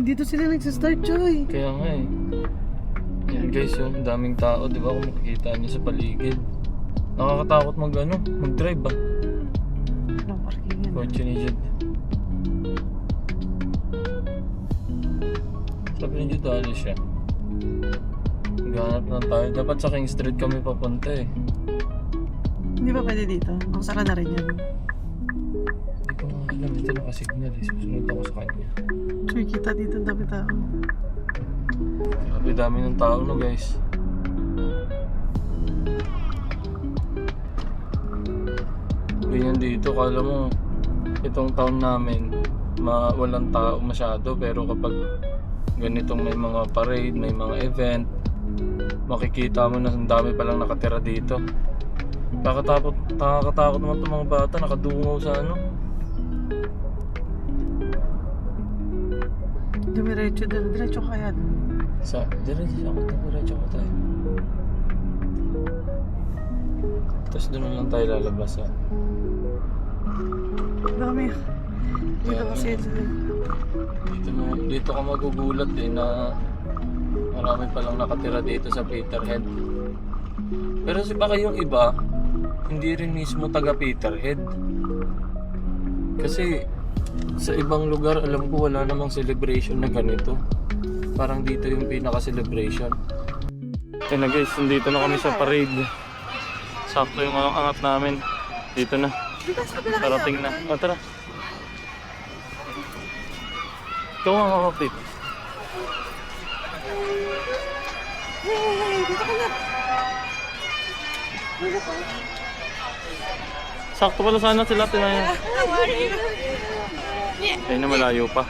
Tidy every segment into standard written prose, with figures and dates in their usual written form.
dito sila nagsistart, Choy. Kaya nga eh. Yan guys, yung daming tao, di ba? Kung makikita niyo sa paligid. Nakakatakot mag-drive ba? Walang parkingan. Kotse ni Jed. Sabi ni Jed, alis siya. Maghanap lang tayo. Dapat sa King Street kami papunta eh. Hindi ba pwede dito? Ang sara na rin yan. Hindi ko nga alam. Ito nakasignal eh. Susunod ako sa kanya. Choy, kita dito ang dami tao. Grabe dami ng tao no guys. Ganyan dito, kala mo itong town namin walang tao masyado, pero kapag ganitong may mga parade, may mga event, makikita mo na ang dami palang nakatira dito. Nakakatakot naman itong mga bata, nakadungaw sa Dumiretso doon. Diretso kaya doon. Diretso ko tayo. Tapos doon lang tayo lalabas ha. Dami. Dito kasi Dito ka magugulat eh na marami palang nakatira dito sa Peterhead. Pero baka yung iba hindi rin mismo taga Peterhead. Kasi sa ibang lugar alam ko wala namang celebration na ganito. Parang dito yung pinaka-celebration. Kaya na guys, nandito na kami sa parade. Sakto yung angat namin. Dito na. Parating na. O tara. Ikaw ang kakapit. Hey, dito ka na. Dito ka. Sakto pala sana sila. Tinayan. How are you? Ayun na, malayo pa.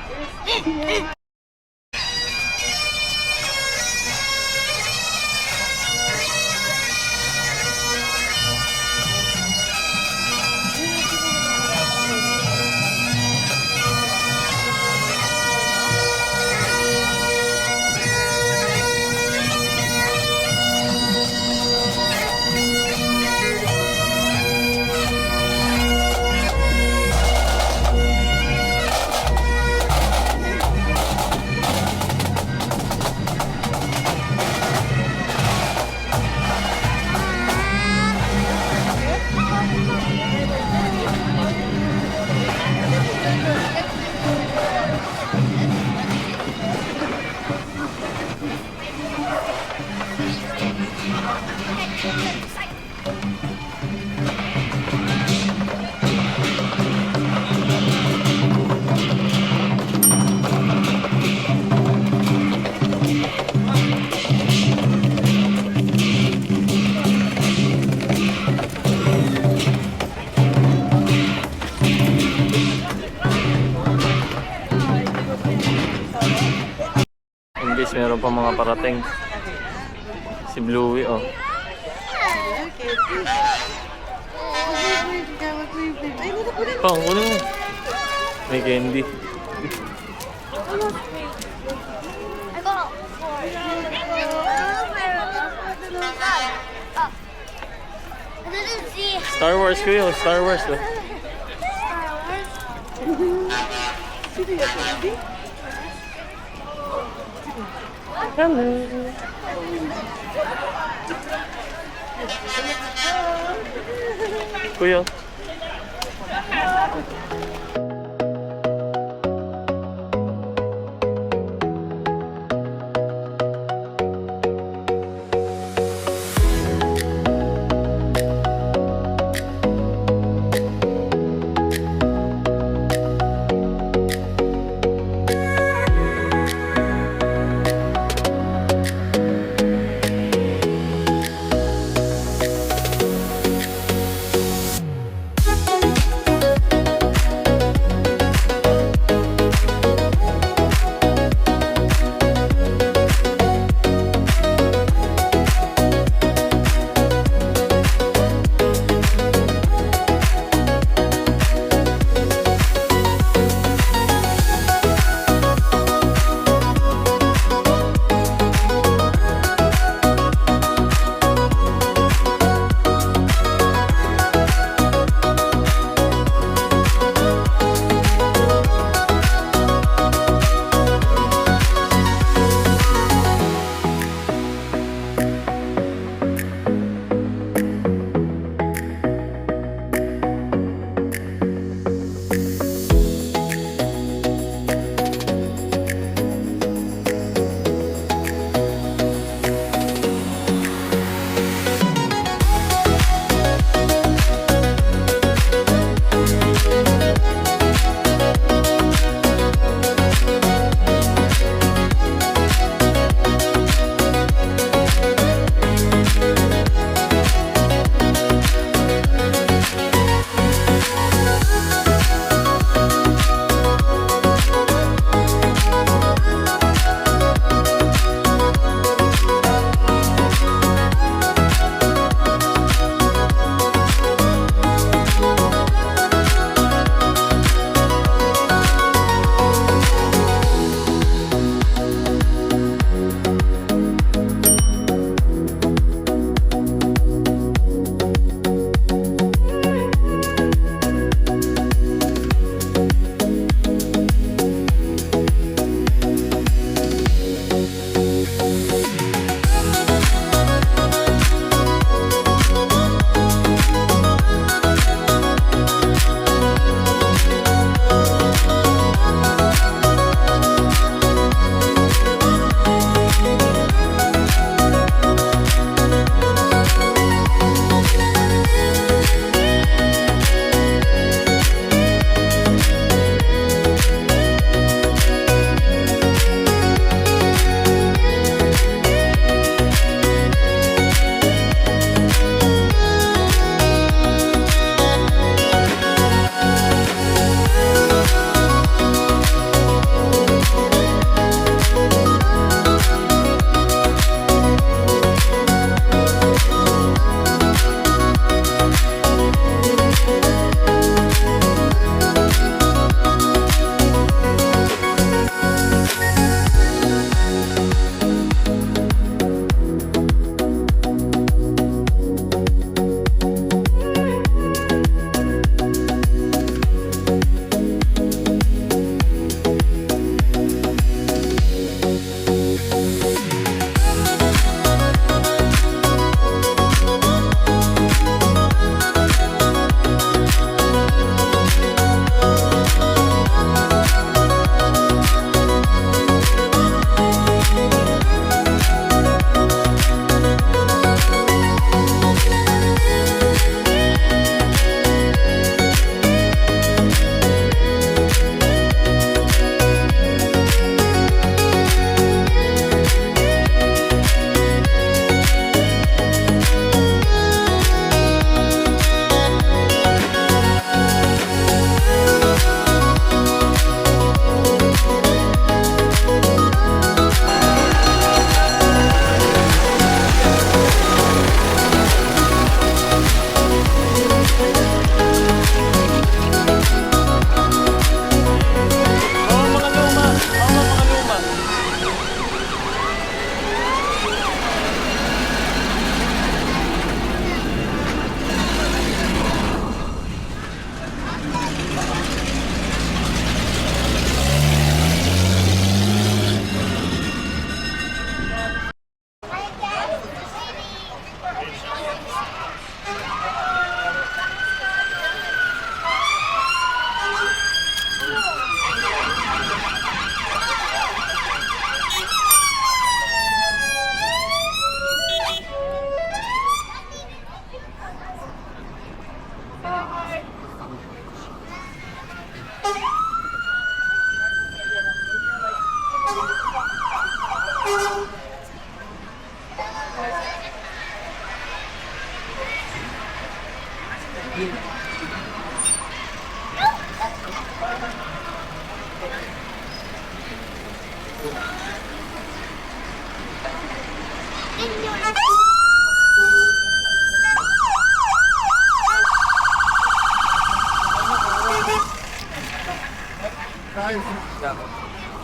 Meron pa mga parating. Si Bluey oh. Pang, kunin mo. May candy. Star Wars ko yun. Star Wars oh. Hello. Kuya.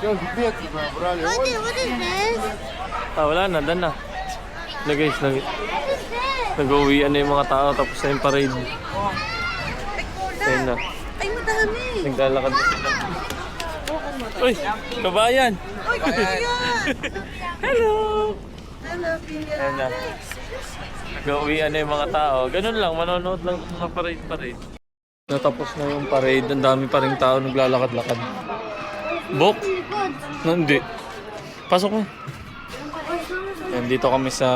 What is this? Ah, wala na, dan na. Na guys, nag-uwian na yung mga tao tapos na yung parade. Ayun na. Ay, madami. Naglalakad na sila. Uy, kabayan! Ay, kuya. Hello! Hello, Pia. Ayun na. Nag-uwian na yung mga tao. Ganun lang, manonood lang ng mga parade-parade. Natapos na yung parade, ang dami pa rin tao naglalakad-lakad. Bok? No, hindi. Pasok mo. Ayan, dito kami sa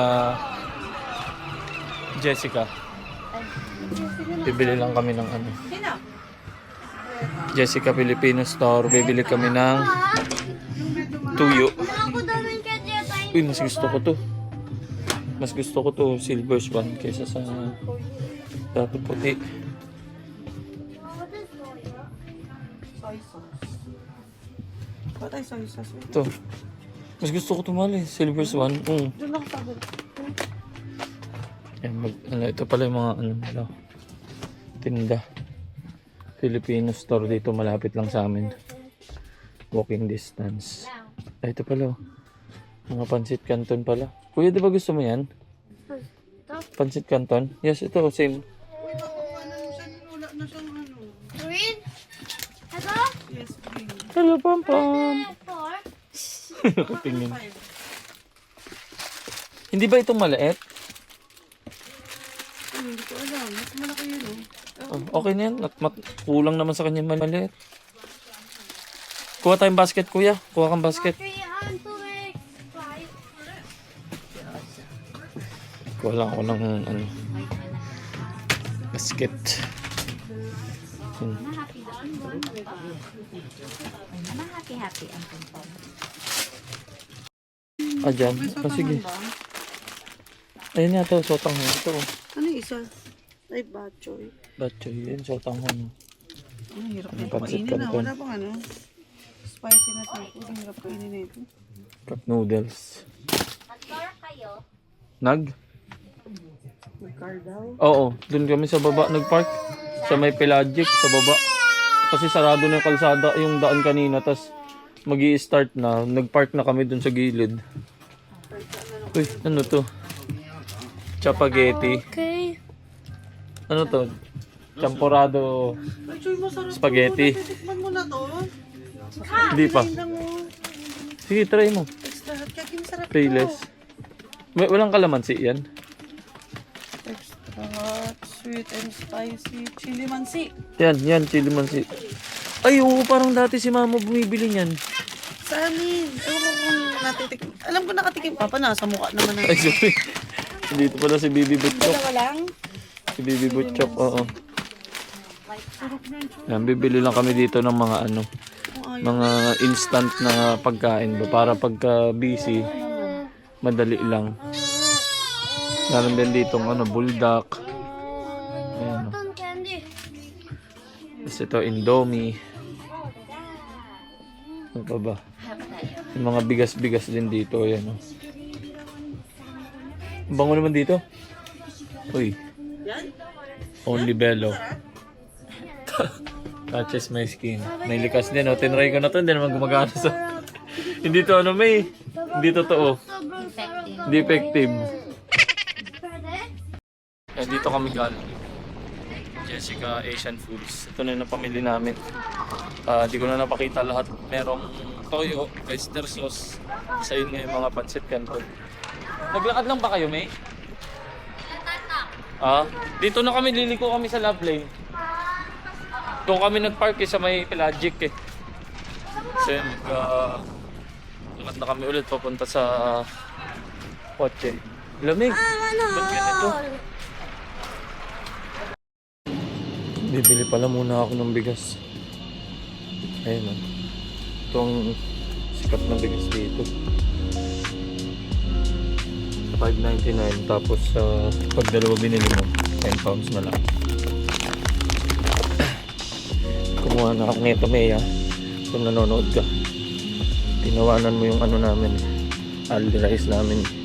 Jessica. Bibili lang kami ng ano. Jessica Filipino Store. Bibili kami ng tuyo. Ako naman kaya tayo. Uy, mas gusto ko to. Mas gusto ko to silver swan kaysa sa dapat puti. Soy sauce. Patay soy sauce. Ito. Mas gusto ko to mali. Silver swan. Doon ako sabi. Ito pala yung mga ano nila. Tinda. Filipino store dito malapit lang sa amin. Walking distance. Ay, ito pala. Mga pansit canton pala. Kuya, di ba gusto mo yan? Pansit canton? Yes, ito. Same. Wala na siyang ano. Green? Hello? Yes, green. Hello, Pam Pam. Four? Tingin. Hindi ba itong maliit? Hindi ko alam. Mas malaki yun, oh. Oh, okay na yan. Kulang naman sa kanya maliit. Kuha tayong basket, kuya. Kuha kang basket. 3 and 2 eggs. 5. Kuha lang ako ng ano, basket. Happy doon. Happy ang tumpong. Ah, dyan. May Oh, sige. sotanghon ba? Ayun nga ito. Sotang hon. Ito. Ano yung isa? Ay, bachoy. Batchoy. Yun, sotang hon. Ang hirap Ang na pansit kainin na. canton. Wala pang ano. Spicy na seafood. Ang hirap kainin na ito. Cup noodles. Nag-car kayo? Nag? May car daw. Oo. Doon kami sa baba nag-park. Sa may pelagic. Sa baba. Kasi sarado na yung kalsada. Yung daan kanina. Tapos mag-i-start na. Nag-park na kami doon sa gilid. Uy, ano to? Chapaghetti. Okay. Ano to? Champorado. Bachoy, masarap. Spaghetti. to. Titikman mo na to. Hindi pa. Kain lang mo. Sige, try mo. Extra hot. Kaya masarap Payless. Walang kalamansi yan. Extra hot, sweet and spicy, chili mansi. Yan, chili mansi. Ay, oo, parang dati si mama bumibili niyan. Sa amin. Ewan ko kung natitik. Alam ko nakatikim pa nasa mukha naman na. Ay, sorry. Dito pala si Bibi Butchok. Dalawa lang. Si Bibi Butchok, oo. Yan, bibili lang kami dito ng mga ano, mga instant na pagkain ba, para pagka busy, madali lang. Meron din dito ano, buldak. Ayan, Cotton candy. tapos ito, Indomie. Ano pa ba? Yung mga bigas-bigas din dito. Ayan, oh. Ang bango naman dito. Uy. Only Bello. Touches my skin. May likas din, oh. Tinry ko na to, hindi naman gumagana sa... Hindi to ano, may. Hindi totoo. Sobrang sarap. Hindi effective. Pwede? Eh, dito kami galing. Jessica Asian Foods. Ito na yung napamili namin. Di ko na napakita lahat. Merong toyo, oyster sauce. Sa yun nga yung mga pancit canton. Naglakad lang ba kayo, May? Dito na kami, liliko kami sa Love Lane. Doon kami nag-park sa may Pelagic eh. So yun, lakad na kami ulit papunta sa kotse. Lamig. Ba't ganito? Bibili pala muna ako ng bigas. Ayun o. Itong sikat na bigas dito. 5.99 tapos pag dalawa binili mo 10 pounds na lang. Kumuha na ako nito, Mea. Kung nanonood ka. Tinawanan mo yung ano namin. Aldi rice namin.